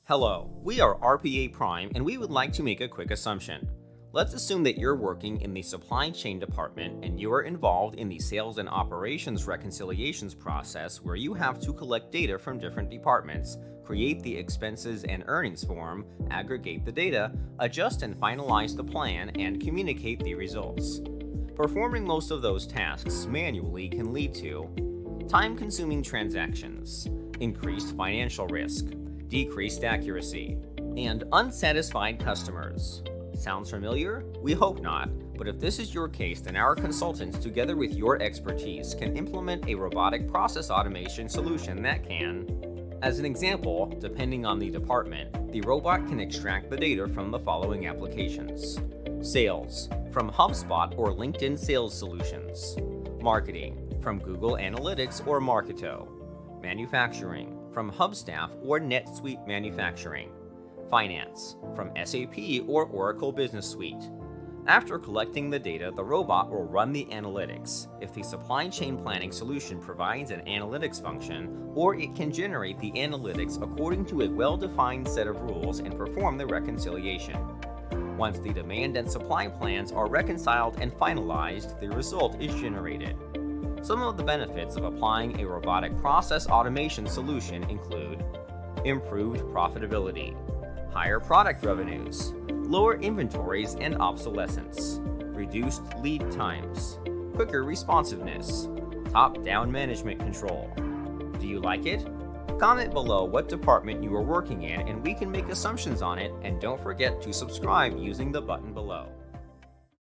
Hello, we are RPA Prime and we would like to make a quick assumption. Let's assume that you're working in the supply chain department and you are involved in the sales and operations reconciliations process where you have to collect data from different departments, create the expenses and earnings form, aggregate the data, adjust and finalize the plan, and communicate the results. Performing most of those tasks manually can lead to time-consuming transactions, increased financial risk, decreased accuracy, and unsatisfied customers. Sounds familiar? We hope not, but if this is your case, then our consultants, together with your expertise, can implement a robotic process automation solution that can. As an example, depending on the department, the robot can extract the data from the following applications. Sales, from HubSpot or LinkedIn Sales Solutions. Marketing, from Google Analytics or Marketo. Manufacturing, from Hubstaff or NetSuite Manufacturing. Finance, from SAP or Oracle Business Suite. After collecting the data, the robot will run the analytics. If the supply chain planning solution provides an analytics function, or it can generate the analytics according to a well-defined set of rules and perform the reconciliation. Once the demand and supply plans are reconciled and finalized, the result is generated. Some of the benefits of applying a robotic process automation solution include improved profitability, higher product revenues, lower inventories and obsolescence, reduced lead times, quicker responsiveness, top-down management control. Do you like it? Comment below what department you are working in and we can make assumptions on it, and don't forget to subscribe using the button below.